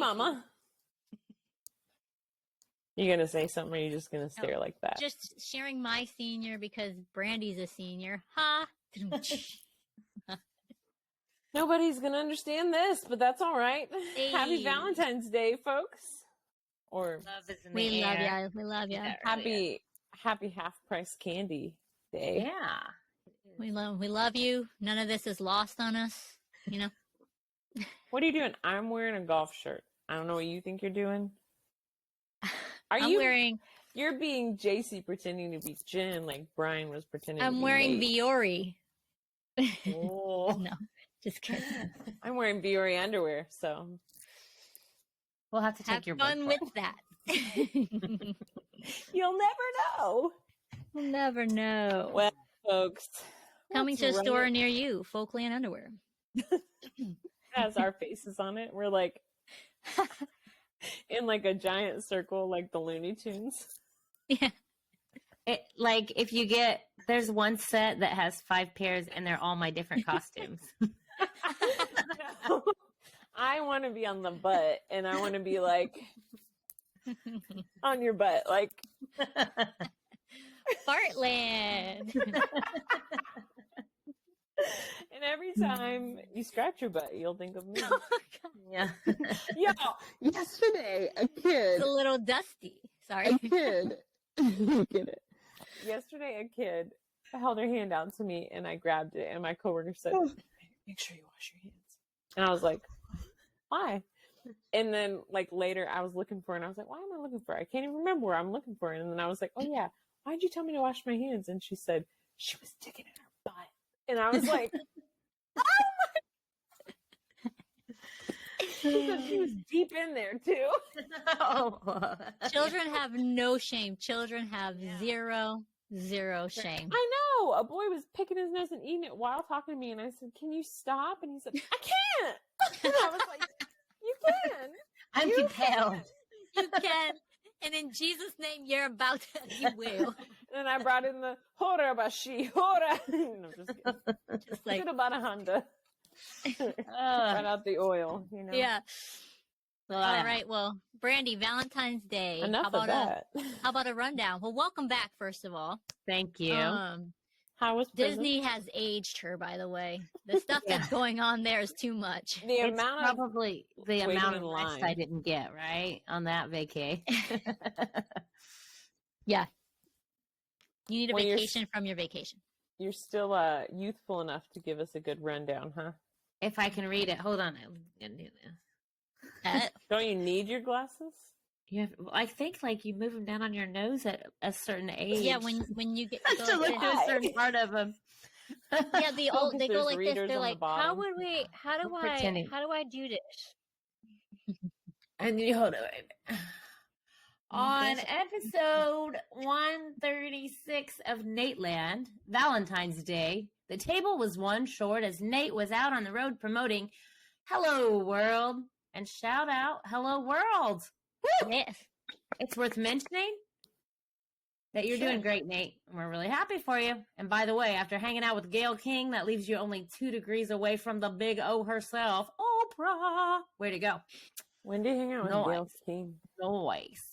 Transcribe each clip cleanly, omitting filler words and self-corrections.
Mama. You gonna say something, or are you just gonna stare like that? Just sharing my senior because Brandi's a senior. Ha! Nobody's gonna understand this, but that's all right. Hey. Happy Valentine's Day, folks. Or Love is in We the love air. ya. We love ya. happy half price candy day. Yeah. We love you. None of this is lost on us. You know. What are you doing? I'm wearing a golf shirt. I don't know what you think you're doing. You're being Jacy pretending to be Jen, like Brian was pretending to be wearing Nate. Viore. Oh. No, just kidding. I'm wearing Viore underwear, so We'll have to take Have your fun word with that. you'll never know. We'll never know. Well, folks, Coming to a let's run store it. near you, Folkland underwear. Has our faces on it. We're like in like a giant circle, like the Looney Tunes. Yeah. Like if you there's one set that has 5 pairs and they're all my different costumes. No. I want to be on the butt, and I want to be like on your butt, like Fartland. And every time you scratch your butt, you'll think of me. Yeah. Yo, yesterday a kid, It's a little dusty. Sorry. you get it. Yesterday a kid held her hand out to me, and I grabbed it, and my coworker said, "Make sure you wash your hands." And I was like, "Why?" And then, like, later, I was looking for it, and I was like, "Why am I looking for it? I can't even remember where I'm looking for it." And then I was like, "Oh, yeah, why'd you tell me to wash my hands?" And she said, "She was digging in her butt." And I was like, "Oh, my." She said she was deep in there, too. Children have no shame. Children have zero shame. I know. A boy was picking his nose and eating it while talking to me, and I said, "Can you stop?" And he said, "I can't." And I was like, "You can. I'm compelled. You can. And in Jesus' name, you're about to. You will. And I brought in the Hora Bashi, Hora. No, just kidding. Just like, Should have bought a Honda. Right out the oil, you know. yeah. All right. Well, Brandi, Valentine's Day. Enough of that. How about a rundown? Well, welcome back, first of all. Thank you. How was Disney has aged her, by the way. The stuff that's going on there is too much. the amount of Probably the waiting amount in of line. rest I didn't get, right? On that vacay. Yeah. You need a Well, vacation from your vacation. You're still youthful enough to give us a good rundown, huh? If I can read it. Hold on. I'm going to do this. Don't you need your glasses? I think like you move them down on your nose at a certain age. Yeah, when you get to to go look like to a certain part of them. yeah, they go there's like this. readers They're on the like, bottom. how do I do this? And you hold it. On episode 136 of Nateland, Valentine's Day, the table was one short as Nate was out on the road promoting Hello World. And shout out, Hello World. Woo! Yes. It's worth mentioning that you're doing great, Nate. And we're really happy for you. And by the way, after hanging out with Gail King, that leaves you only 2 degrees away from the big O herself, Oprah. Way to go. When did you hang out with Gail King? Noise.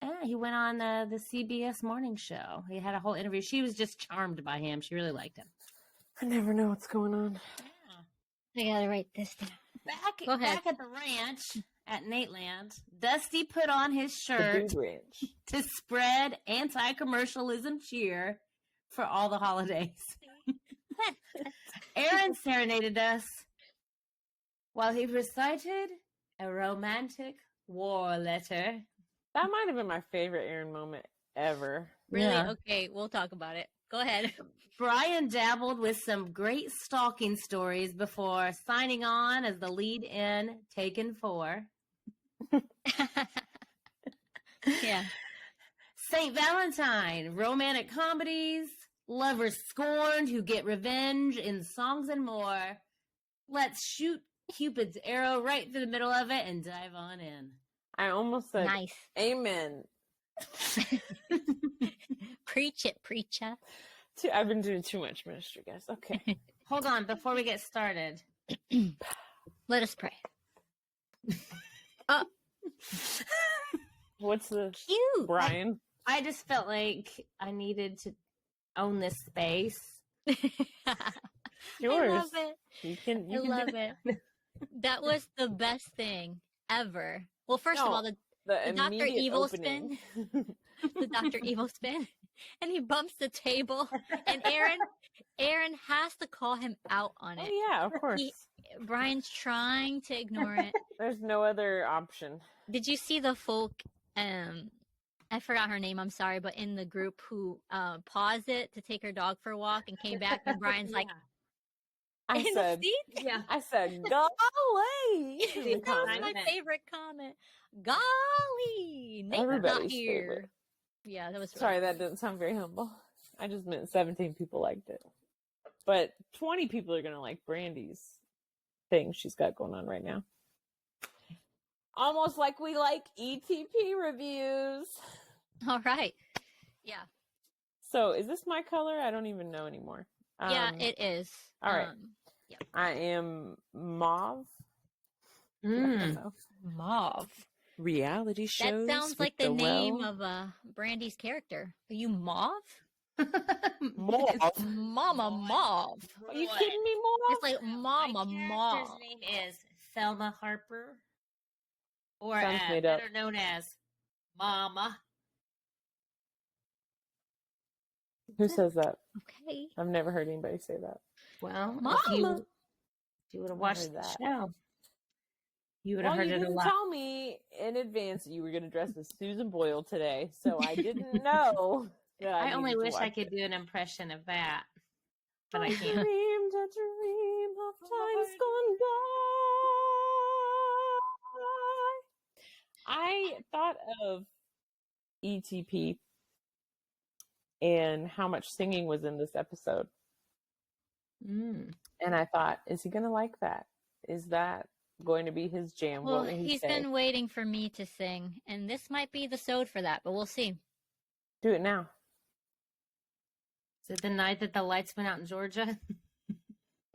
Yeah, he went on the CBS morning show. He had a whole interview. She was just charmed by him. She really liked him. I never know what's going on. Yeah. I gotta write this down. Back at the ranch at Nateland, Dusty put on his shirt to spread anti-commercialism cheer for all the holidays. Aaron serenaded us while he recited a romantic war letter. That might have been my favorite Aaron moment ever. Really? Yeah. Okay, we'll talk about it. Go ahead. Brian dabbled with some great stalking stories before signing on as the lead in Taken 4. Yeah. St. Valentine, romantic comedies, lovers scorned who get revenge in songs and more. Let's shoot Cupid's arrow right through the middle of it and dive on in. I almost said, Nice. Amen. Preach it, preacher. I've been doing too much ministry, guys. Okay. Hold on, before we get started. Let us pray. What's the Cute. Brian? I just felt like I needed to own this space. Yours. I love it. You can I love it. That was the best thing ever. Well, first of all, the Dr. immediate Evil opening. spin. The Dr. Evil spin. And he bumps the table. And Aaron has to call him out on it. Oh yeah, of course. Brian's trying to ignore it. There's no other option. Did you see the folk I forgot her name, I'm sorry, but in the group who paused it to take her dog for a walk and came back and Brian's like, I said, go away. That was my favorite comment. Golly, Nate's Everybody's not here. favorite. Yeah, that was Sorry, that didn't sound very humble. I just meant 17 people liked it. But 20 people are going to like Brandi's thing she's got going on right now. Almost like we like ETP reviews. All right. Yeah. So is this my color? I don't even know anymore. Yeah, it is. All right. Yeah. I am mauve. Mauve. Reality shows. That sounds like the name of Brandi's character. Are you Mauve? Mauve. Mama Mauve. Are you kidding me, Mauve? It's like Mama Mauve. His name is Thelma Harper, or Sounds made up. better known as Mama. Who says that? Okay. I've never heard anybody say that. Well, Mama. if you would have watched the that. show, you would have Well, heard you it a didn't lot. tell me in advance that you were going to dress as Susan Boyle today, so I didn't know that I only needed to wish I watch could it. do an impression of that, but I I can't. dreamed a dream of times gone by. I thought of ETP and how much singing was in this episode. Mm. And I thought, is he going to like that? Is that going to be his jam? Well, What will he he's say? been waiting for me to sing, and this might be the sode for that, but we'll see. Do it now. Is it the night that the lights went out in Georgia?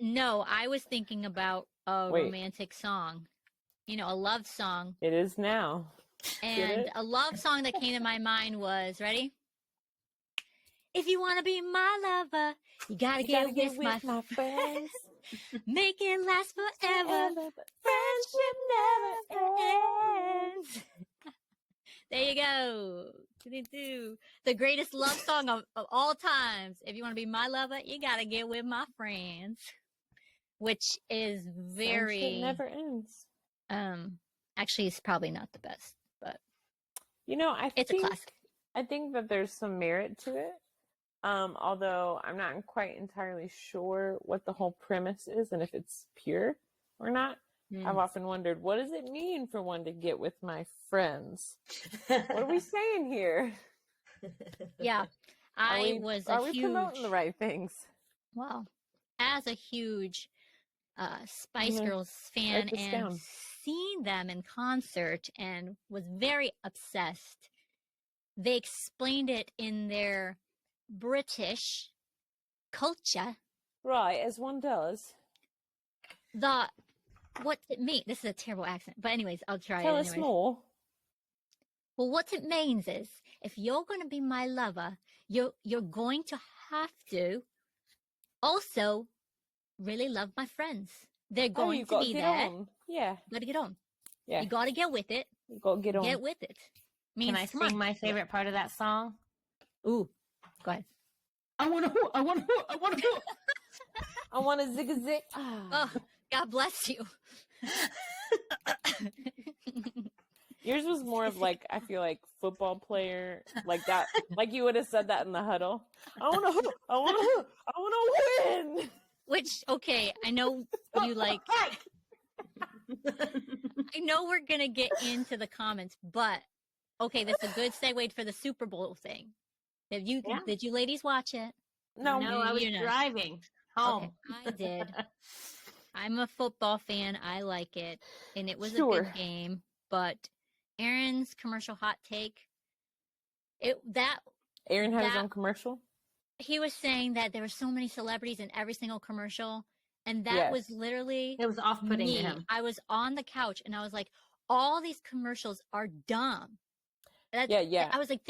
No, I was thinking about a Wait. romantic song. You know, a love song. It is now. And it? a love song that came to my mind was, ready? If you want to be my lover, you gotta get with my friends. Make it last forever. Friendship never ends. There you go. Do-do-do. The greatest love song of all times. If you want to be my lover, you gotta get with my friends. Which is very Friendship never ends. actually it's probably not the best, but You know, it's a classic. I think that there's some merit to it. Although I'm not quite entirely sure what the whole premise is and if it's pure or not. I've often wondered, what does it mean for one to get with my friends? What are we saying here? Yeah. Are we huge promoting the right things? Well, as a huge Spice Mhm. Girls fan Write this and down. seen them in concert and was very obsessed. They explained it in their British culture. Right, as one does. What it means. This is a terrible accent, but anyways, I'll try Tell it us anyways. more. Well, what it means is, if you're going to be my lover, you're going to have to also really love my friends. They're going you to gotta be get there. on. Yeah, You got to get on. yeah. You got to get with it. You gotta get on. Get with it. Means, Can I come on. sing my favorite part of that song? Ooh, go ahead. I want to. I want to. I want to. I want to zig a zig. Ah. Oh, God bless you. Yours was more of like, I feel like football player, like that, like you would have said that in the huddle. I want to hoop. I want to hoop. I want to win. Which, okay, I know you like. I know we're gonna get into the comments, but okay, that's a good segue for the Super Bowl thing. Did you ladies watch it? No, No, I was you know. driving home. Okay, I did. I'm a football fan. I like it, and it was a Sure. good game. But Aaron's commercial hot take, Aaron had his that- own commercial. he was saying that there were so many celebrities in every single commercial, and that Yes. was literally It was off-putting me. to him. I was on the couch and I was like, all these commercials are dumb. Yeah. I was like,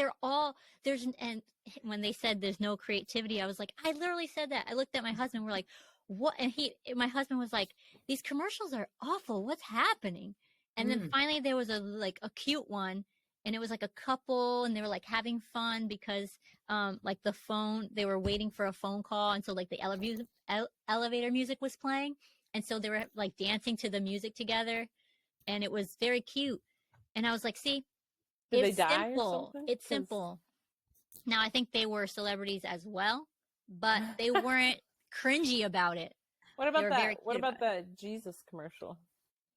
and when they said there's no creativity, I was like, I literally said that. I looked at my husband, we're like, what? And my husband was like, these commercials are awful. What's happening? And then finally there was a cute one, and it was like a couple, and they were like having fun because, like they were waiting for a phone call. And so like the elevator music was playing. And so they were like dancing to the music together, and it was very cute. And I was like, see, Did it's they die simple. or something? It's simple. Now, I think they were celebrities as well, but they weren't cringy about it. What about that? What about the Jesus commercial?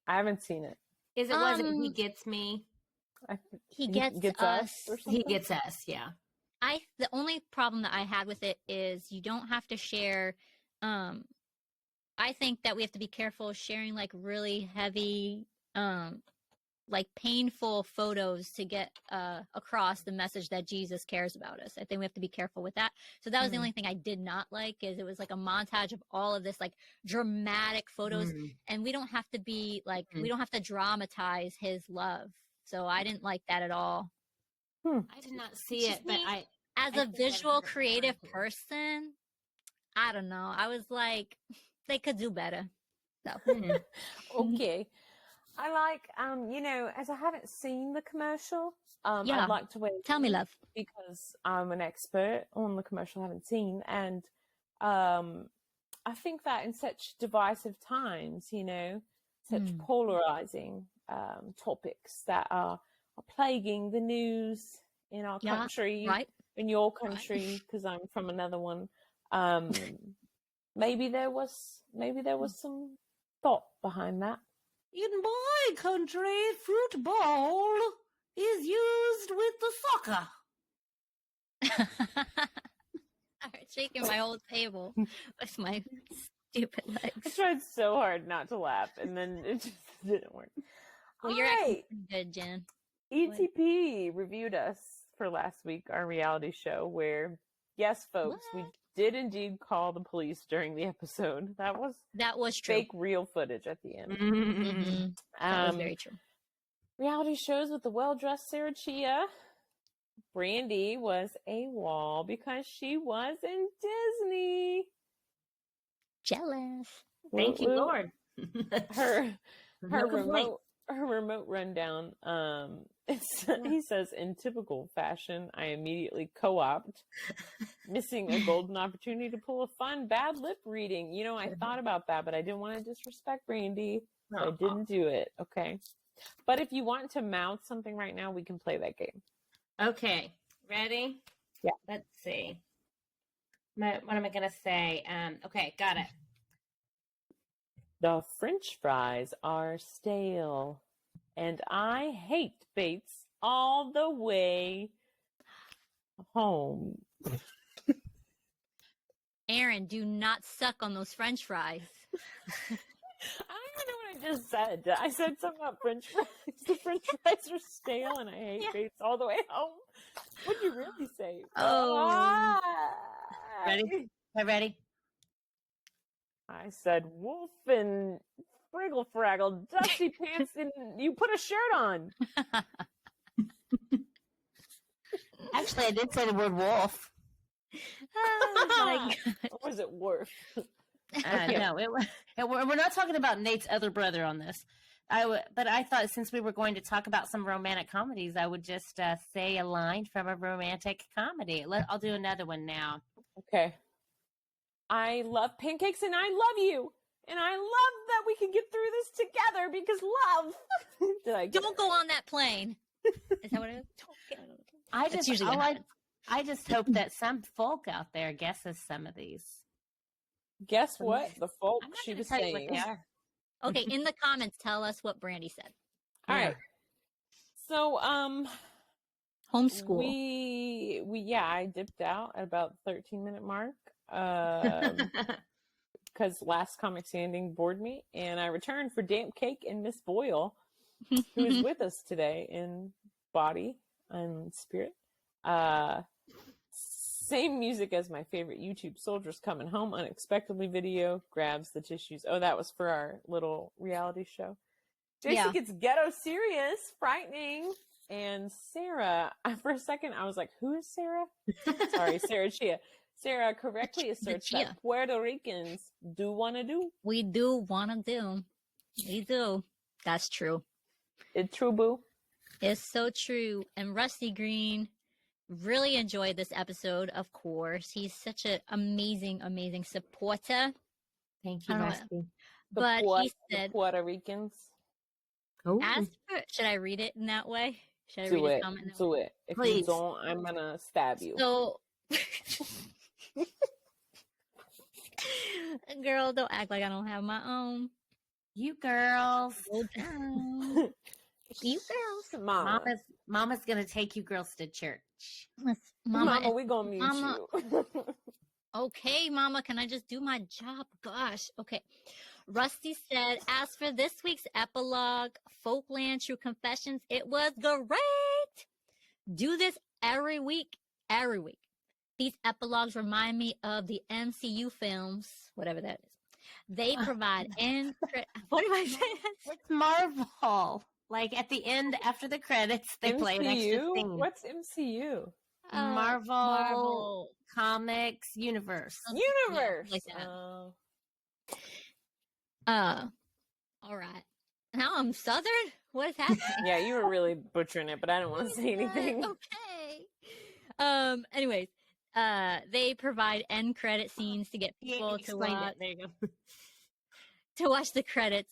I haven't seen it. Is it wasn't He Gets Me? He gets us. Or something? He Gets Us, yeah. The only problem that I had with it is you don't have to share. I think that we have to be careful sharing like really heavy, like painful photos to get across the message that Jesus cares about us. I think we have to be careful with that. So that was the only thing I did not like, is it was like a montage of all of this like dramatic photos, and we don't have to be like, we don't have to dramatize his love. So I didn't like that at all. I did not see it, but as a visual creative person, I don't know. I was like, they could do better. So. Okay. I like, as I haven't seen the commercial, I'd like to wait. Tell me, love. Because I'm an expert on the commercial I haven't seen. And I think that in such divisive times, such polarizing topics that are plaguing the news in our country, right. in your country, because I'm from another one. Maybe there was some thought behind that. In my country, football is used with the soccer. I'm shaking my whole table with my stupid legs. I tried so hard not to laugh, and then it just didn't work. Well, you're acting good, Jen. ETP reviewed us for last week, our reality show, where, yes, folks, we did indeed call the police during the episode. That was true. Fake real footage at the end. That was very true. Reality shows with the well-dressed Sarah Chia. Brandi was AWOL because she was in Disney. Jealous. Thank you, Lord. Her remote rundown. He says, in typical fashion, I immediately co-opt, missing a golden opportunity to pull a fun bad lip reading. I thought about that, but I didn't want to disrespect Brandi, so I didn't do it. Okay, but if you want to mouth something right now, we can play that game. Okay, ready? Yeah. Let's see. What am I gonna say? Okay, got it. The French fries are stale, and I hate Bates all the way home. Aaron, do not suck on those French fries. I don't even know what I just said. I said something about French fries. The French fries are stale, and I hate Bates all the way home. What'd you really say? Oh. Ready? Am I ready? I said wolf and friggle fraggle, dusty pants, and you put a shirt on. Actually, I did say the word wolf. Oh, or was it worf? No, we're not talking about Nate's other brother on this. But I thought since we were going to talk about some romantic comedies, I would just say a line from a romantic comedy. I'll do another one now. Okay. I love pancakes and I love you. And I love that we can get through this together because love. Don't go on that plane. Is that what it is? I just hope that some folk out there guesses some of these. Guess what? The folk she was tell you saying. what they are. Okay, in the comments, tell us what Brandi said. All right. So, homeschool. I dipped out at about 13-minute mark. Because last Comic Standing bored me, and I returned for Damp Cake and Miss Boyle, who is with us today in body and spirit. Same music as my favorite YouTube Soldiers Coming Home Unexpectedly video, grabs the tissues. Oh, that was for our little reality show. Jacy Yeah. gets ghetto serious, frightening. And Sarah, for a second, I was like, who is Sarah? Sorry, Sarah Chia. Sarah correctly asserts Chia. that Puerto Ricans do want to do. We do want to do. We do. That's true. It's true, boo. It's so true. And Rusty Green really enjoyed this episode, of course. He's such an amazing, amazing supporter. Thank you, I don't know. Rusty. But he said, Puerto Ricans. Oh, should I read it in that way? Should I read Do his it. comment in that Do way? it. If Please. you don't, I'm going to stab you. So, girl, don't act like I don't have my own. you girls. Slow down. You girls. Mama's gonna take you girls to church. Mama, we gonna mute Mama. you. Okay, Mama, can I just do my job? Gosh. Okay. Rusty said, as for this week's epilogue, Folkland True Confessions, it was great. Do this every week. Every week. These epilogues remind me of the MCU films, whatever that is. They provide what am I saying? It's Marvel. Like at the end, after the credits, they play an extra MCU? thing. What's MCU? Marvel Comics Universe. Universe. Yeah, like that. All right. Now I'm Southern? What is happening? Yeah, you were really butchering it, but I don't want to say anything. Okay. Anyways, they provide end credit scenes to get people to watch. There you go. To watch the credits.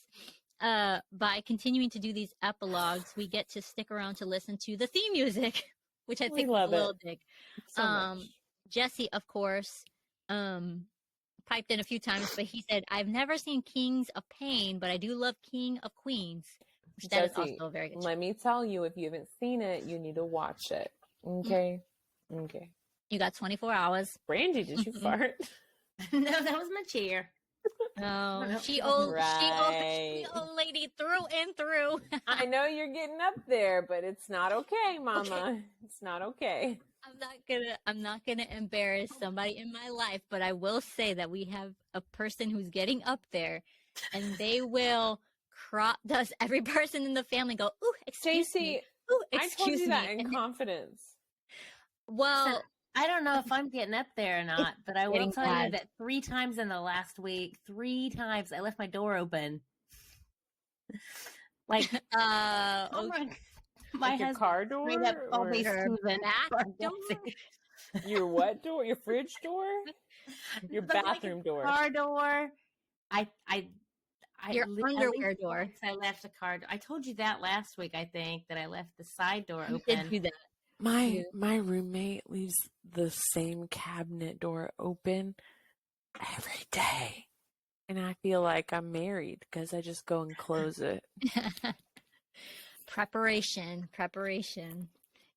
By continuing to do these epilogues, we get to stick around to listen to the theme music, which I think was a little dig. So much. Jesse, of course, piped in a few times, but he said, "I've never seen Kings of Pain, but I do love King of Queens." Which that is also a very good. Let me tell you, if you haven't seen it, you need to watch it. Okay. Okay. You got 24 hours. Brandi, did you fart? No, that was my chair. Oh, she old lady through and through. I know you're getting up there, but it's not okay, Mama. Okay. It's not okay. I'm not gonna embarrass somebody in my life, but I will say that we have a person who's getting up there, and they will does every person in the family go, "Ooh, excuse me." Ooh, I told you that in confidence. Well, I don't know if I'm getting up there or not, but I will tell you that 3 times in the last week, 3 times I left my door open. Like, My husband, car door, or your back door? Your what door? Your fridge door? Your bathroom door? Car door. Your underwear door. I left a car. I told you that last week. I think that I left the side door open. You did do that. My roommate leaves the same cabinet door open every day, and I feel like I'm married because I just go and close it. Preparation.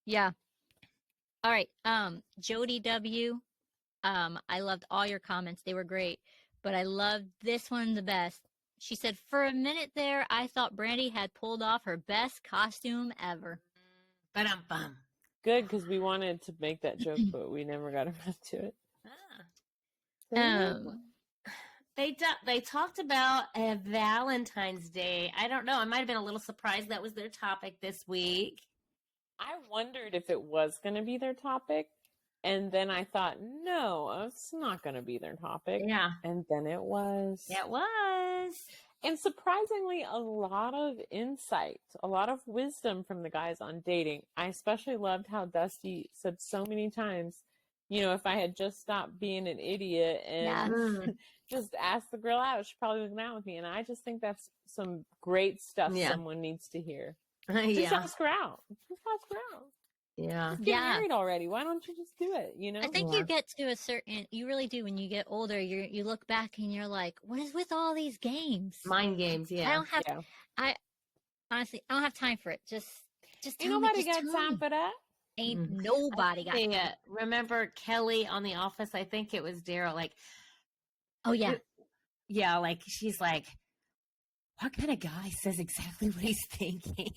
Yeah. All right. Jody W. I loved all your comments. They were great, but I loved this one the best. She said, for a minute there, I thought Brandi had pulled off her best costume ever. Ba-dum-bum. Good, because we wanted to make that joke, but we never got around to it. They talked about Valentine's Day. I don't know. I might have been a little surprised that was their topic this week. I wondered if it was going to be their topic, and then I thought, no, it's not going to be their topic. Yeah. And then it was. It was. And surprisingly, a lot of insight, a lot of wisdom from the guys on dating. I especially loved how Dusty said so many times, if I had just stopped being an idiot and just asked the girl out, she probably would have gone out with me. And I just think that's some great stuff someone needs to hear. Just ask her out. Just ask her out. Yeah. Just get married already. Why don't you just do it? I think you get to a certain, you really do. When you get older, you look back and you're like, what is with all these games? Mind games. Yeah. I don't have, honestly, I don't have time for it. Just ain't nobody got time for that. Ain't nobody got time. Remember Kelly on The Office? I think it was Daryl. Like, oh yeah. Yeah. Like she's like, what kind of guy says exactly what he's thinking?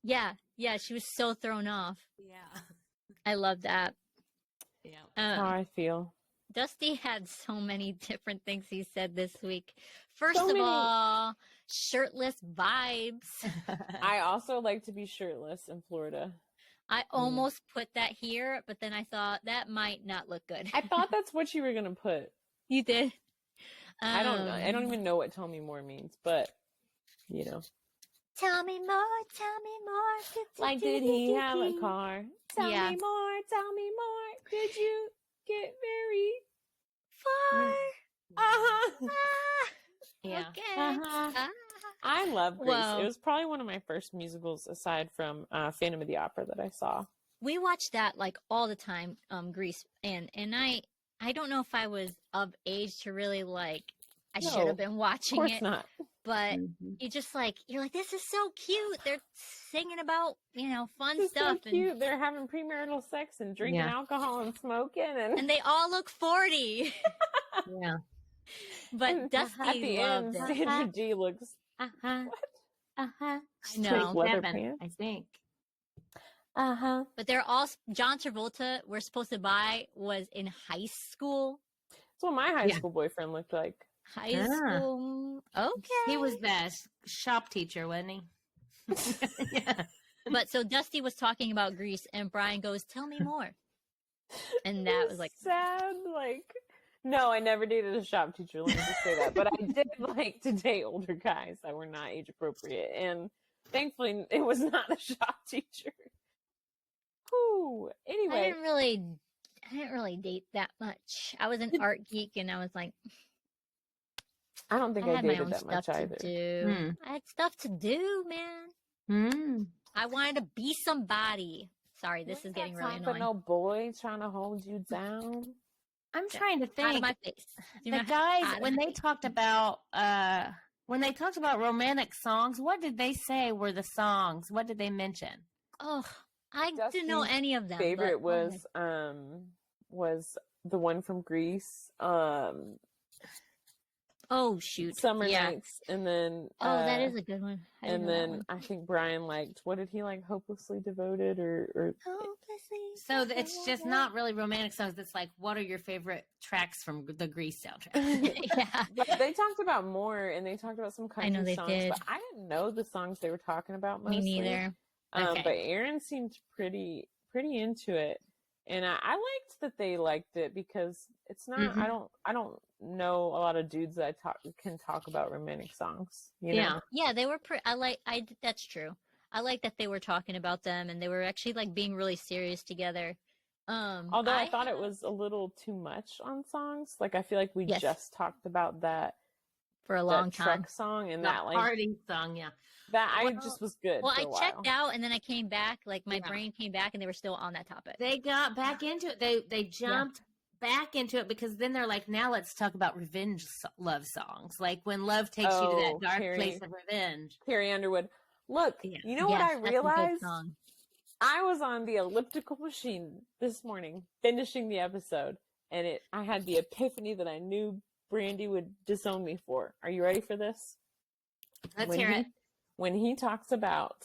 Yeah, she was so thrown off. Yeah. I love that. Yeah. That's how I feel. Dusty had so many different things he said this week. First of all, shirtless vibes. I also like to be shirtless in Florida. I almost put that here, but then I thought that might not look good. I thought that's what you were gonna put. You did. I don't know. I don't even know what "tell me more" means, but you know. Tell me more. Tell me more. Like, did he have a car? Tell Yeah. me more. Tell me more. Did you get very Far. Uh-huh. Yeah. Okay. Uh-huh. I love Grease. Well- It was probably one of my first musicals aside from Phantom of the Opera that I saw. We watched that like all the time, Grease, and I don't know if I was of age to really like. I No, should have been Of watching course it, not. but Mhm. you just like you're like, this is so cute. They're singing about fun It's so stuff, cute. They're having premarital sex and drinking Yeah. alcohol and smoking and and they all look 40. Yeah. But and at Dusty the loved end, it. Sandra G looks Uh-huh. Uh-huh. I know. leather 7, pants. I think. Uh-huh. But they're all John Travolta. We're supposed to buy was in high school. That's what my high Yeah. school boyfriend looked like. High Ah. school. Okay. He was the shop teacher, wasn't he? Yeah. But so Dusty was talking about Grease, and Brian goes, "Tell me more." And that was like, sad. Like, no, I never dated a shop teacher. Let me just say that. But I did like to date older guys that were not age appropriate, and thankfully, it was not a shop teacher. Whew. I Anyway, didn't really date that much. I was an art geek, and I was like, I don't think I I had my dated own that much stuff to either. do. Hmm. I had stuff to do, man. Mm. I wanted to be somebody. Sorry, this is getting really But annoying. no boy trying to hold you down. I'm Yeah. trying to Out of think. my face. Do The not- guys out of when my they face. talked about romantic songs, what did they say were the songs? What did they mention? Oh, I didn't know Dusty's any of them. Favorite but- was the one from Greece, Oh shoot, Summer yeah. Nights, and then Oh, that is a good one. I didn't and know that then one. I think Brian liked, what did he like? Hopelessly Devoted or So it's just not really romantic songs. It's like, what are your favorite tracks from the Grease soundtrack? Yeah. But they talked about more, and they talked about some country know they songs, did. but I didn't know the songs they were talking about mostly. Me neither. Okay. But Aaron seemed pretty into it, and I liked that they liked it because it's not. Mhm. I don't know a lot of dudes that can talk about romantic songs. You know? Yeah. Yeah, they were pretty. That's true. I like that they were talking about them, and they were actually like being really serious together. Although I thought it was a little too much on songs. Like I feel like we Yes. just talked about that for a long that time. Trek song, and The that like party song, yeah. that I Well- just was good. Well, for I a checked while. out, and then I came back. Like my Yeah. brain came back, and they were still on that topic. They got back into it. They jumped back into it because then they're like, now let's talk about revenge love songs. Like when love takes you to Oh, that dark Carrie. place of revenge. Carrie Underwood. Look, Yeah. you know Yes, what I that's a good realized? song. I was on the elliptical machine this morning, finishing the episode, and I had the epiphany that I knew Brandi would disown me for. Are you ready for this? Let's When hear he- it. When he talks about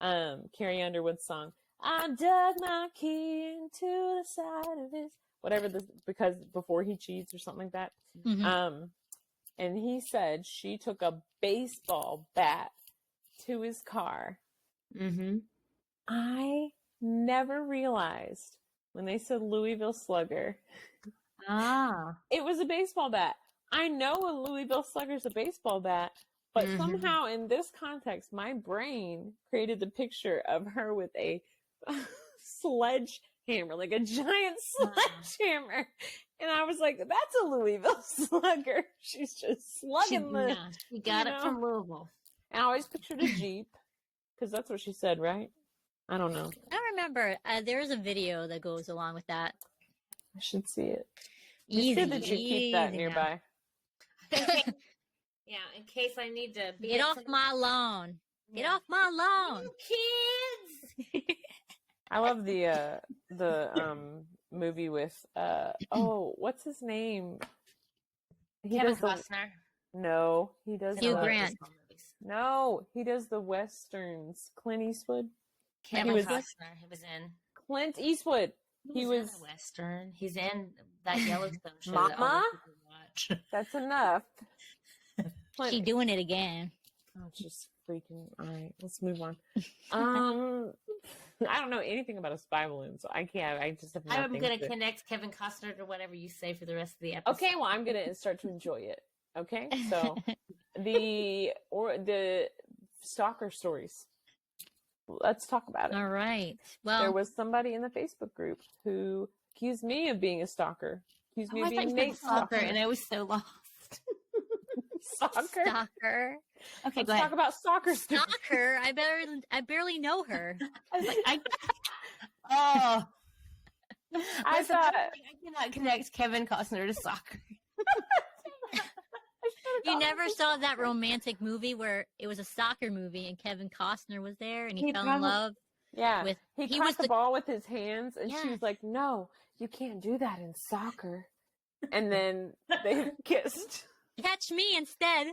Carrie Underwood's song, I dug my key into the side of his whatever this because before he cheats or something like that. Mhm. And he said she took a baseball bat to his car. Mm-hmm. I never realized when they said Louisville Slugger, Ah. it was a baseball bat. I know a Louisville Slugger's a baseball bat, but Mhm. somehow in this context, my brain created the picture of her with a sledgehammer, like a giant sledgehammer. And I was like, that's a Louisville Slugger. She's just slugging the. Yeah, she got you it know. from Louisville. And I always pictured a Jeep because that's what she said, right? I don't know. I remember there's a video that goes along with that. I should see it. Easy, It's good that you keep that easy now. nearby. Yeah, in case I need to be Get at off some- my lawn. Get Yeah. off my lawn. You kids. I love the movie with what's his name? He Kevin does the Costner. no, he does Hugh the, Grant. No, he does the westerns. Clint Eastwood. Kevin was- Costner. He was in. Clint Eastwood. He in was. a Western. He's in that Yellowstone show. that all Mama? the people watch. That's enough. She doing it again. Oh, just freaking. All right, let's move on. I don't know anything about a spy balloon, so I can't. I just have nothing. I'm going to connect Kevin Costner to whatever you say for the rest of the episode. Okay, well, I'm going to start to enjoy it. Okay, so the stalker stories. Let's talk about it. All right. Well, there was somebody in the Facebook group who accused me of being a stalker. Accused me of being Nate's stalker, and I was so lost. Stalker. Stalker. Okay, Let's go ahead. talk about stalker. Stalker. I barely know her. I was like, I thought I cannot connect Kevin Costner to soccer. You never saw that romantic movie where it was a soccer movie and Kevin Costner was there and he fell in love? Yeah. With, he caught the ball with his hands and she Yeah. was like, no, you can't do that in soccer. And then they kissed. Catch me instead.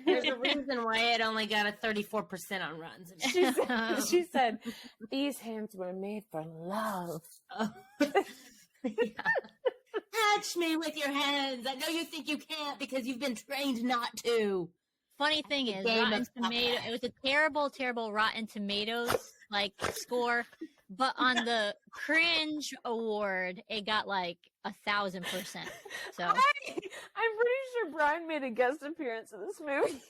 There's a reason why it only got a 34% on runs. She said, these hands were made for love. Yeah. Touch me with your hands. I know you think you can't because you've been trained not to. Funny thing is, Rotten Tomato, it was a terrible, terrible Rotten Tomatoes like score, but on the cringe award, it got like 1,000%. So I'm pretty sure Brian made a guest appearance in this movie.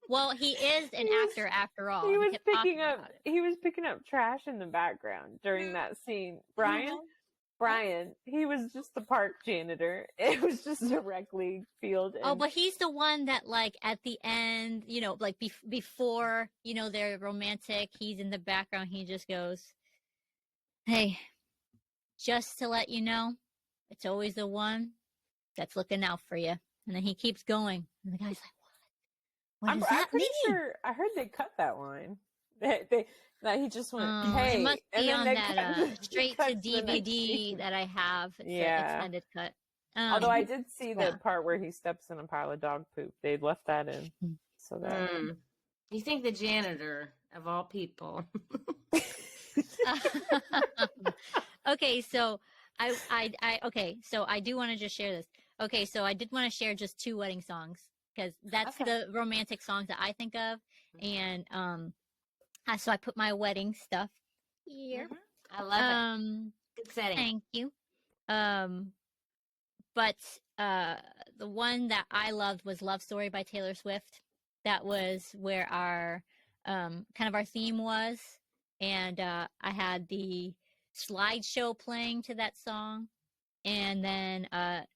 Well, he is an actor after all. He was kept talking picking up about it. he was picking up trash in the background during that scene. Brian, he was just the park janitor. It was just a rec league field. Oh, but he's the one that, like, at the end, you know, like before, you know, they're romantic. He's in the background. He just goes, "Hey, just to let you know, it's always the one that's looking out for you." And then he keeps going, and the guy's like, "What? What does that mean?" Sure, I heard they cut that line. That he just went, "Hey," it must and be then on they that cut- straight cut to the next DVD scene. that I have. It's Yeah. an extended cut. Although I did see the part where he steps in a pile of dog poop. They left that in. So that You think the janitor of all people. Okay, so I do want to just share this. Okay, so I did want to share just 2 wedding songs because that's the romantic songs that I think of, and so I put my wedding stuff here. I love it. Good setting. Thank you. But the one that I loved was "Love Story" by Taylor Swift. That was where our kind of our theme was, and I had the slideshow playing to that song, and then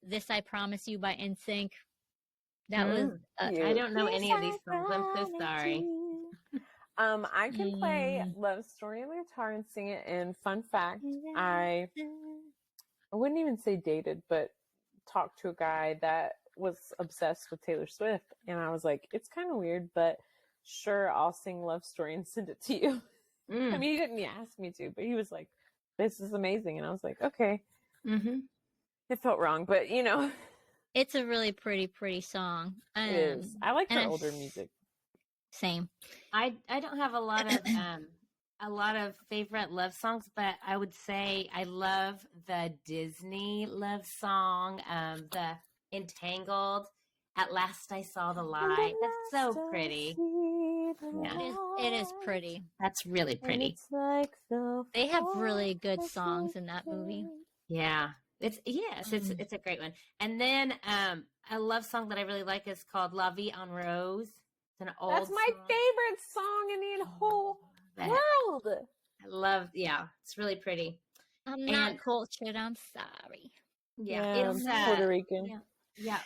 "This I Promise You" by NSYNC. That was I don't know any of these songs. I'm so sorry. I can play "Love Story" on the guitar and sing it. And fun fact, I wouldn't even say dated, but talked to a guy that was obsessed with Taylor Swift, and I was like, it's kind of weird, but sure, I'll sing "Love Story" and send it to you. I mean, he didn't ask me to, but he was like, this is amazing, and I was like, okay. It felt wrong, but you know, it's a really pretty song. It is. I like her older music. Same. I don't have a lot of favorite love songs, but I would say I love the Disney love song, the Entangled. At Last I Saw the Light. That's so pretty. Yeah. It is pretty. That's really pretty. They have really good songs in that movie. Yeah. It's a great one. And then a love song that I really like is called La Vie en Rose. It's an old That's my favorite song in the whole world. I love, it's really pretty. I'm not cultured, I'm sorry. Yeah, it's Puerto Rican. Yeah,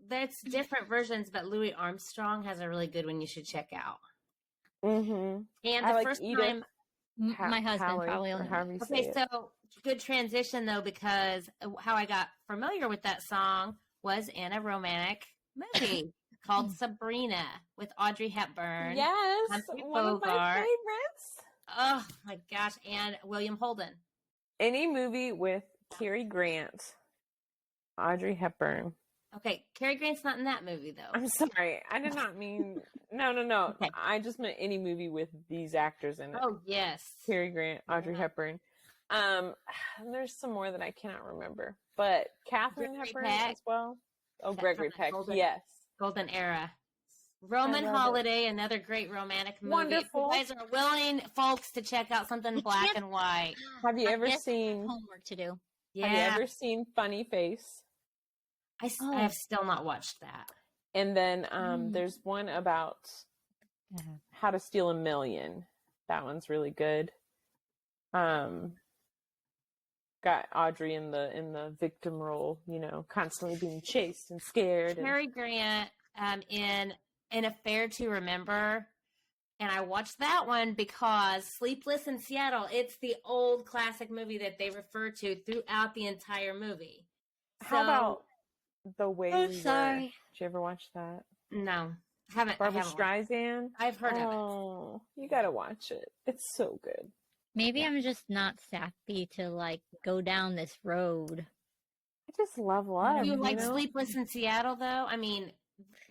that's different versions, but Louis Armstrong has a really good one you should check out. Mm-hmm. And the first time, my husband probably will know. Okay, so good transition though, because how I got familiar with that song was in a romantic movie called Sabrina with Audrey Hepburn. Yes, one of my favorites. Oh my gosh, and William Holden. Any movie with Cary Grant, Audrey Hepburn. Okay, Cary Grant's not in that movie though. I'm sorry, I did not mean. No. Okay. I just meant any movie with these actors in it. Oh yes, Cary Grant, Audrey Hepburn. There's some more that I cannot remember, but Katharine Hepburn as well. Oh, Gregory Peck. Yes, Golden Era. Roman I love Holiday, another great romantic movie. Wonderful. If you guys are willing, folks, to check out something You black can't- and white. Have you I ever guess I have seen? homework to do? Have you Yeah. ever seen Funny Face? I have still not watched that. And then Mm. there's one about how to steal $1 million. That one's really good. Got Audrey in the victim role, you know, constantly being chased and scared. Cary Grant in An Affair to Remember. And I watched that one because Sleepless in Seattle, it's the old classic movie that they refer to throughout the entire movie. How about The Way I'm We Were? sorry. Did you ever watch that? No, Barbara I haven't watched it. Streisand? I've heard of it. Oh, you gotta watch it. It's so good. Maybe I'm just not savvy to like go down this road. I just love love. You like know? Sleepless in Seattle, though? I mean,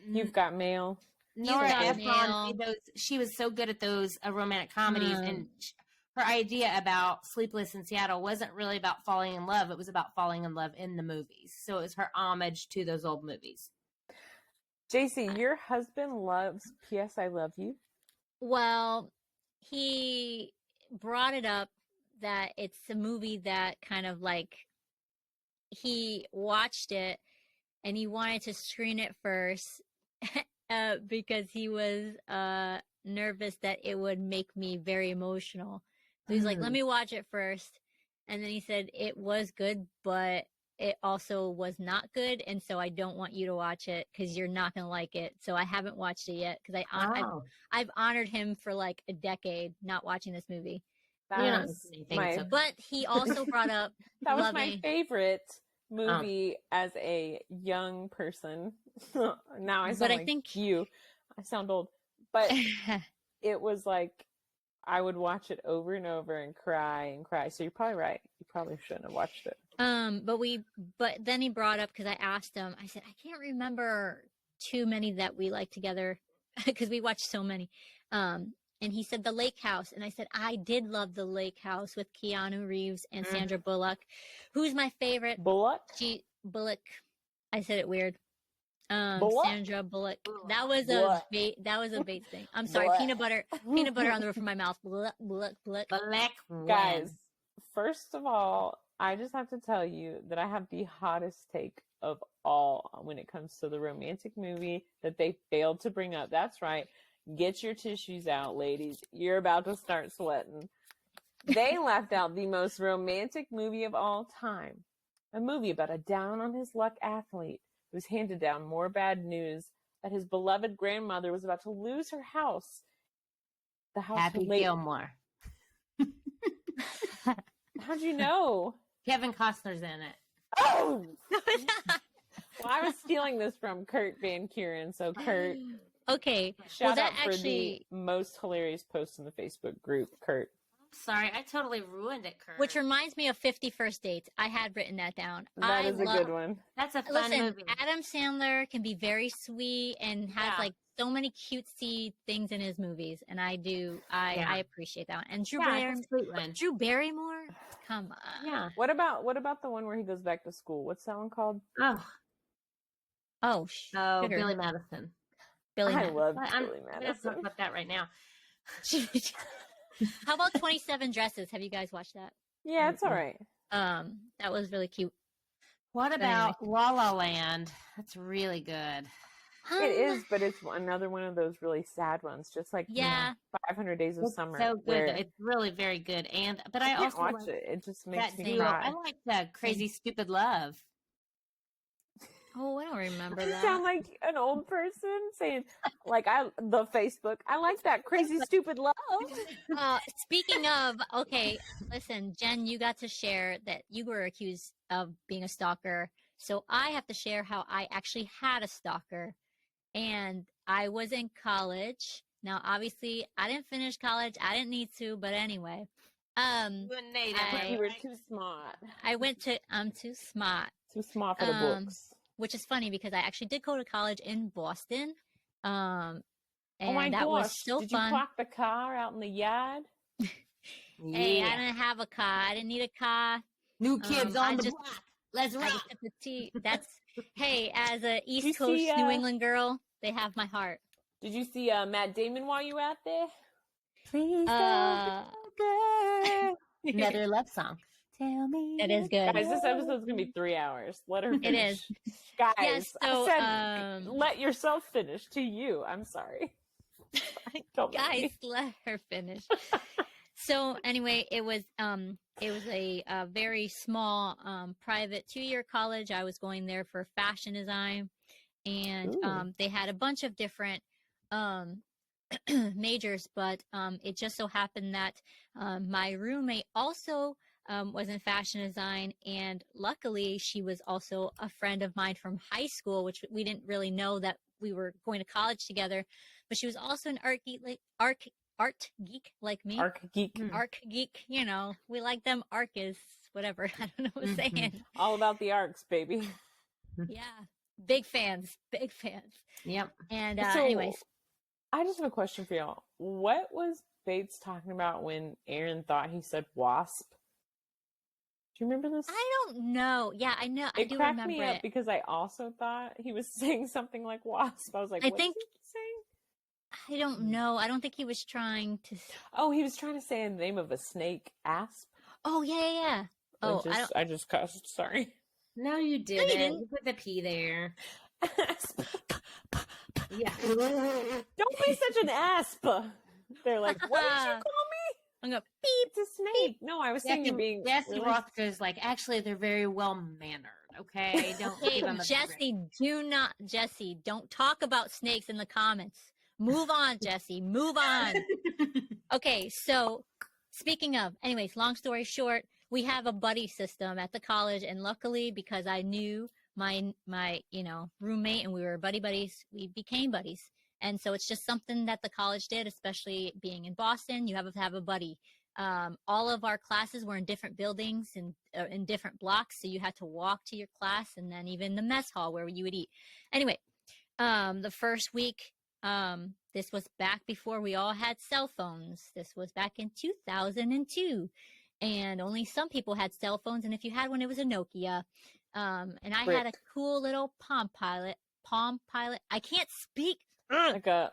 You've Got Mail. Nora Got Ephron Mail. did those. She was so good at those romantic comedies, Um, and her idea about Sleepless in Seattle wasn't really about falling in love. It was about falling in love in the movies. So it was her homage to those old movies. Jacy, your husband loves P.S. I Love You. Well, he brought it up that it's a movie that kind of like he watched it and he wanted to screen it first because he was nervous that it would make me very emotional. So he's like, let me watch it first. And then he said it was good, but it also was not good. And so I don't want you to watch it because you're not going to like it. So I haven't watched it yet because I've honored him for like a decade not watching this movie. That's But he also brought up that was loving. my favorite movie as a young person. Now I sound like you. I sound old. But it was like I would watch it over and over and cry and cry. So you're probably right. You probably shouldn't have watched it. But then he brought up, because I asked him, I said, I can't remember too many that we like together because we watched so many. And he said The Lake House. And I said, I did love The Lake House with Keanu Reeves and Sandra Bullock. Who's my favorite? Bullock? Bullock. I said it weird. Bullock? Sandra Bullock. That was a Bates thing. I'm sorry. Peanut butter on the roof of my mouth. Bullock. Guys, first of all, I just have to tell you that I have the hottest take of all when it comes to the romantic movie that they failed to bring up. That's right. Get your tissues out, ladies. You're about to start sweating. They left out the most romantic movie of all time. A movie about a down-on-his-luck athlete who's handed down more bad news that his beloved grandmother was about to lose her house. The house Happy Gilmore. How'd you know? Kevin Costner's in it. Oh! Well, I was stealing this from Kurt Van Kuren, so Kurt... Okay. Shout out for the most hilarious post in the Facebook group, Kurt. Sorry, I totally ruined it, Kurt. Which reminds me of 50 First Dates. I had written that down. That is a good one. That's a fun movie. Adam Sandler can be very sweet and has like so many cutesy things in his movies, and I appreciate that one. And Drew Barrymore, come on. Yeah. What about the one where he goes back to school? What's that one called? Billy Madison. I love Billy Madison. Let's talk about that right now. How about 27 Dresses? Have you guys watched that? Yeah, it's all right. That was really cute. What about La La Land? That's really good. It is, but it's another one of those really sad ones, just like 500 Days of Summer. So good. It's really very good. But I also watch it. It just makes me cry. I like Crazy Stupid Love. Oh, I don't remember You that. sound like an old person saying, like, the Facebook. I like that Crazy Stupid Love. Speaking of, okay, listen, Jen, you got to share that you were accused of being a stalker. So I have to share how I actually had a stalker. And I was in college. Now, obviously, I didn't finish college. I didn't need to, but anyway. You were too smart. I'm too smart. Too smart for the books. Which is funny because I actually did go to college in Boston. And oh my that gosh. was so did fun. You park the car out in the yard? Hey, I didn't have a car. I didn't need a car. New kids on the block. Let's rock. That's hey, as a East Coast New England girl, they have my heart. Did you see Matt Damon while you were out there? Please don't go. Another love song. Tell me. It is good. Guys, this episode's gonna be 3 hours. Let her It finish. is. Guys, Yes, so, I said let yourself finish to you. I'm sorry. Don't make guys, me. let her finish. So anyway, it was a very small private 2-year college. I was going there for fashion design, and Ooh. they had a bunch of different majors, but it just so happened that my roommate also was in fashion design, and luckily she was also a friend of mine from high school, which we didn't really know that we were going to college together. But she was also an art geek, like me. Arc geek. Arc geek, you know, we like them arcists, whatever. I don't know what I'm saying. All about the arcs, baby. Yeah, big fans, big fans. Yep. And So, anyways, I just have a question for y'all. What was Bates talking about when Aaron thought he said wasp? Do you remember this? I don't know. Yeah, I know. I It do cracked remember me up it. because I also thought he was saying something like wasp. I was like, I what think- is he saying? I don't know. I don't think he was trying to. Oh, he was trying to say the name of a snake, asp. Oh yeah. Oh, I just cussed. Sorry. No, you didn't. didn't. You put the P there. Asp. Yeah. Don't be such an asp. They're like, what did you call me? I'm going It's a snake. No, I was saying you're being. Jesse really... Rothger's like, actually, they're very well mannered. Okay, don't Hey, give them a Jesse, don't talk about snakes in the comments. Move on, Jesse. Move on. Okay, so speaking of, anyways, long story short, we have a buddy system at the college, and luckily, because I knew my roommate and we were buddies, we became buddies. And so it's just something that the college did, especially being in Boston. You have to have a buddy. All of our classes were in different buildings and in different blocks, so you had to walk to your class, and then even the mess hall where you would eat. Anyway, the first week, this was back before we all had cell phones. This was back in 2002, and only some people had cell phones, and if you had one, it was a Nokia. And I had a cool little Palm Pilot. I can't speak. Like a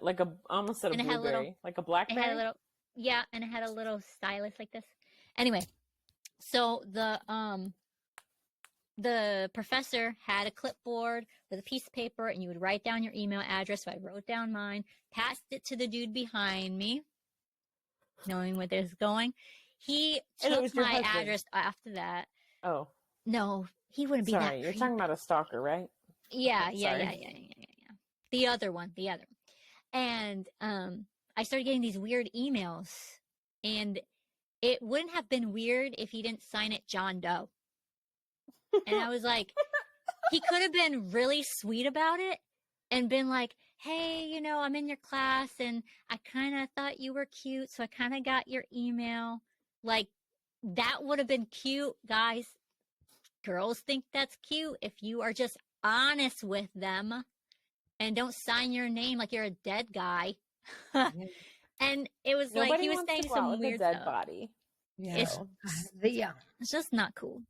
almost said a And it had a blueberry, little- like a blackberry. It had a little, yeah, and it had a little stylus like this. Anyway, so the professor had a clipboard with a piece of paper, and you would write down your email address. So I wrote down mine, passed it to the dude behind me, knowing where this is going. He And it took was your my husband. address after that. Oh, No, he wouldn't be that sorry. You're creepy. talking about a stalker, right? Yeah. Sorry. The other one. And I started getting these weird emails, and it wouldn't have been weird if he didn't sign it John Doe. And I was like, he could have been really sweet about it and been like, hey, I'm in your class and I kind of thought you were cute, so I kind of got your email. Like, that would have been cute, guys. Girls think that's cute if you are just honest with them and don't sign your name like you're a dead guy. And it was Nobody like he was wants saying to go some out with weird a dead stuff. body. Yeah. So. It's just not cool.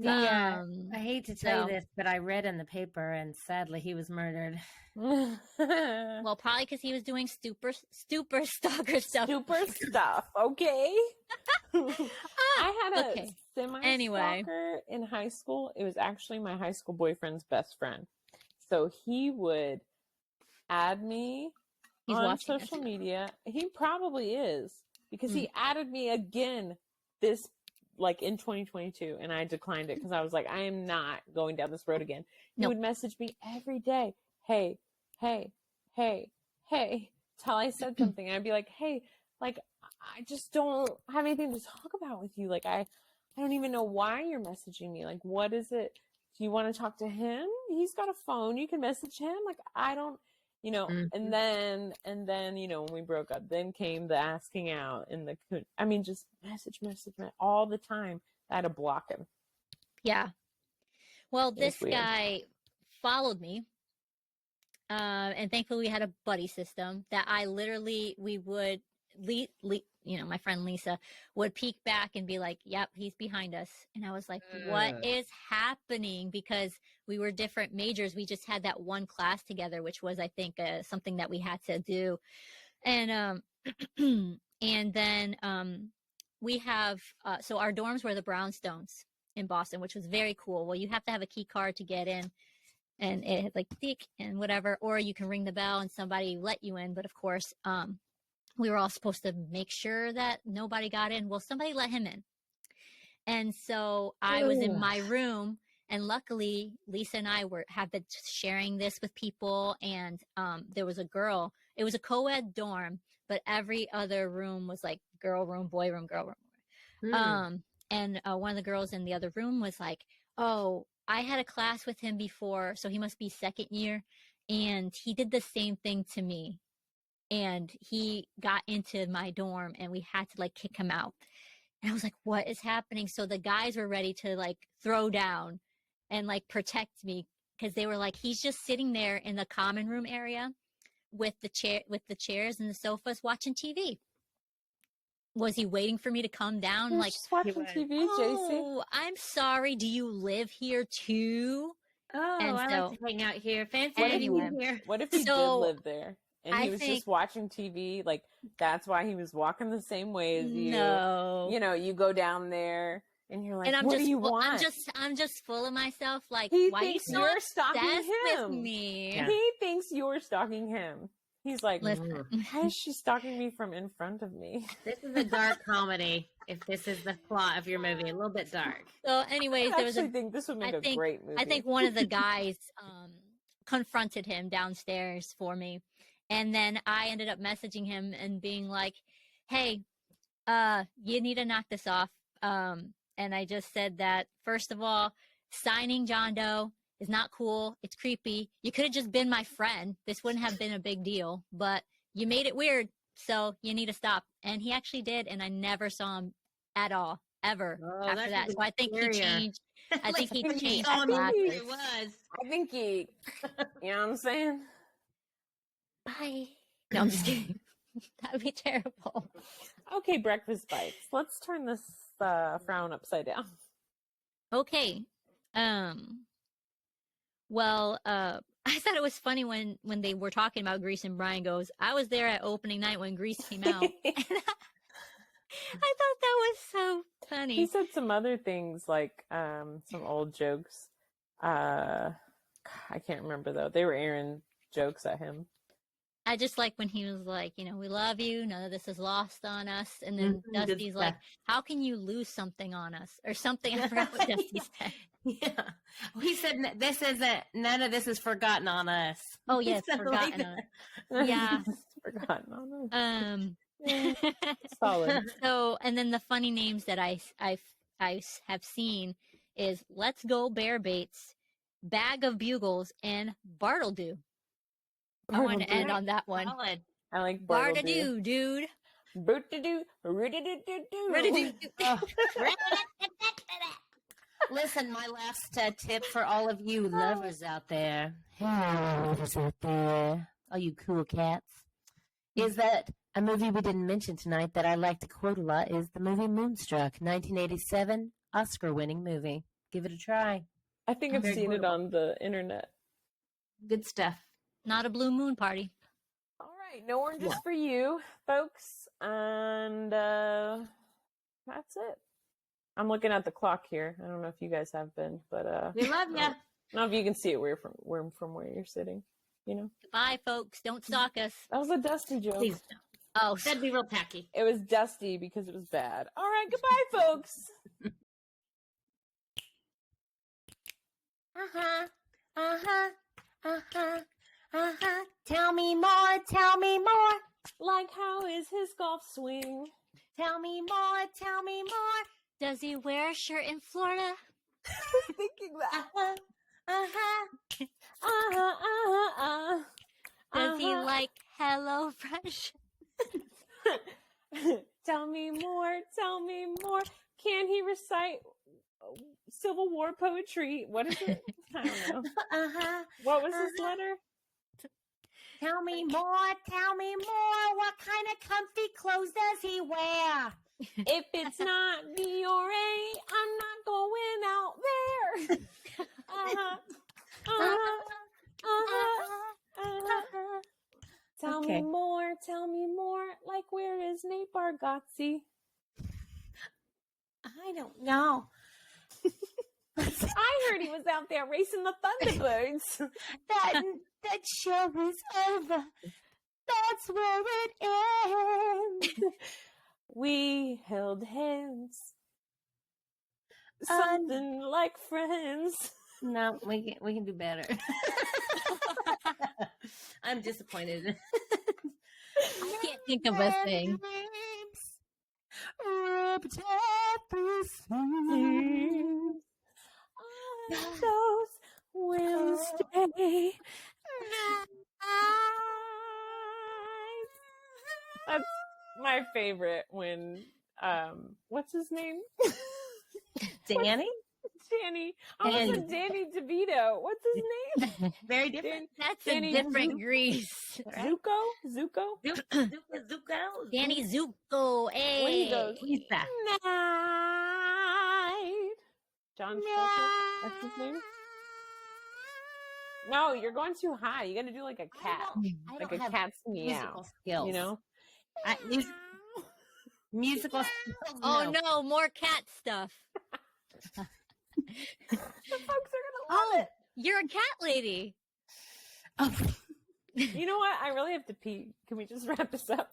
I hate to tell so- you this, but I read in the paper, and sadly, he was murdered. Well, probably because he was doing super stalker stuff. Super stuff, okay? I had a semi-stalker in high school. It was actually my high school boyfriend's best friend. So he would add me on social media. He probably is, because he added me again in 2022, and I declined it because I was like, I am not going down this road again. He would message me every day, hey, till I said something. And I'd be like, hey, like, I just don't have anything to talk about with you. Like, I don't even know why you're messaging me. Like, what is it? Do you want to talk to him? He's got a phone. You can message him. Like, I don't, and then, when we broke up, then came the asking out and just message all the time. I had to block him. Yeah. Well, this guy followed me. And thankfully we had a buddy system that we would my friend Lisa would peek back and be like, yep, he's behind us. And I was like, what is happening? Because we were different majors. We just had that one class together, which was, I think, something that we had to do. And, and then, we have, so our dorms were the brownstones in Boston, which was very cool. Well, you have to have a key card to get in, and it had like tick and whatever, or you can ring the bell and somebody let you in. But of course, we were all supposed to make sure that nobody got in. Well, somebody let him in. And so I was in my room, and luckily Lisa and I have been sharing this with people. And there was a girl, it was a co-ed dorm, but every other room was like girl room, boy room, girl room. And one of the girls in the other room was like, oh, I had a class with him before, so he must be second year. And he did the same thing to me. And he got into my dorm, and we had to like kick him out. And I was like, what is happening? So the guys were ready to like throw down and like protect me, because they were like, he's just sitting there in the common room area with the chairs and the sofas watching TV. Was he waiting for me to come down? You're like, just watching TV, Jacy. oh, I'm sorry. Do you live here too? Oh, And I so- like to hang out here. Fancy Anyway. here. What if he did So, live there? And he I was think- just watching TV? Like, that's why he was walking the same way as you. No. You know, you go down there and you're like, And I'm what just, do you want? I'm just full of myself. Like, He why are you thinks so you're stalking obsessed with him. me? Yeah. He thinks you're stalking him. He's like, Listen. why is she stalking me from in front of me? This is a dark comedy. If this is the plot of your movie, a little bit dark. So, anyways, I there was actually think this would make I a think- great movie. I think one of the guys confronted him downstairs for me. And then I ended up messaging him and being like, hey, you need to knock this off. And I just said that, first of all, signing John Doe is not cool. It's creepy. You could have just been my friend. This wouldn't have been a big deal, but you made it weird. So you need to stop. And he actually did. And I never saw him at all, ever Oh, after that. that's So I think he scarier. changed. I think he Like, changed saw him who classes. it was. I think he, you know what I'm saying? Bye. No, I'm just kidding. That would be terrible. Okay, breakfast bites. Let's turn this frown upside down. Okay. Well, I thought it was funny when they were talking about Grease, and Brian goes, I was there at opening night when Grease came out. And I thought that was so He funny. said some other things, like some old jokes. I can't remember though. They were airing jokes at him. I just like when he was like, we love you. None of this is lost on us. And then Good Dusty's like, stuff. how can you lose something on us? Or something. I forgot what Dusty said. Yeah. He said, "This isn't. None of this is forgotten on us." Oh, yes, Something like forgotten. that. Yeah. Forgotten on him. Yeah. Solid. So, and then the funny names that I have seen is Let's Go Bear Baits, Bag of Bugles, and Bartledoo. I want to end on that one. Solid. I like Bartledoo. Bartledoo, dude. Boot-a-doo, riddy-doo-doo-doo. Bartledoo. Oh. Listen, my last tip for all of you lovers out there, lovers out there, all you cool cats, is that a movie we didn't mention tonight that I like to quote a lot is the movie Moonstruck, 1987, Oscar-winning movie. Give it a try. I think I've Very seen it quotable. on the internet. Good stuff. Not a blue moon party. All right, no oranges Yeah. for you, folks. And that's it. I'm looking at the clock here. I don't know if you guys have been, but We love I ya. don't know if you can see it from where you're sitting. Goodbye, folks. Don't stalk us. That was a Dusty joke. Please, Oh, that'd be real tacky. It was dusty because it was bad. All right, goodbye, folks. Tell me more, tell me more. Like, how is his golf swing? Tell me more, tell me more. does he wear a shirt in Florida? Thinking that. Does he like Hello Fresh? Tell me more, tell me more. Can he recite Civil War poetry? What is it? I don't know. What was his letter? Tell me more. Tell me more. What kind of comfy clothes does he wear? If it's not Dior, I'm not going out there. Tell Okay. me more. Tell me more. Like, where is Nate Bargatze? I don't know. I heard he was out there racing the Thunderbirds. That show is over. That's where it ends. We held hands. Something like friends. No, we can do better. I'm disappointed. I can't think of a thing. Ripped at the seams. Those will stay. That's my favorite when, what's his name? Danny? Danny. I almost said Danny DeVito. What's his name? Very different. That's Danny a different Grease. Zuko? Zuko. Danny Zuko. Hey. When he goes, Lisa. night. John Shelter? That's his name? No, you're going too high. You got to do like a cat. I Like don't a have cat's meow. musical skills. You know? Musical skills. Oh no, more cat stuff. The folks are going to love it. You're a cat lady. Oh. You know what? I really have to pee. Can we just wrap this up?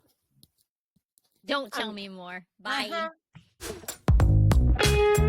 Don't tell me more. Bye. Uh-huh.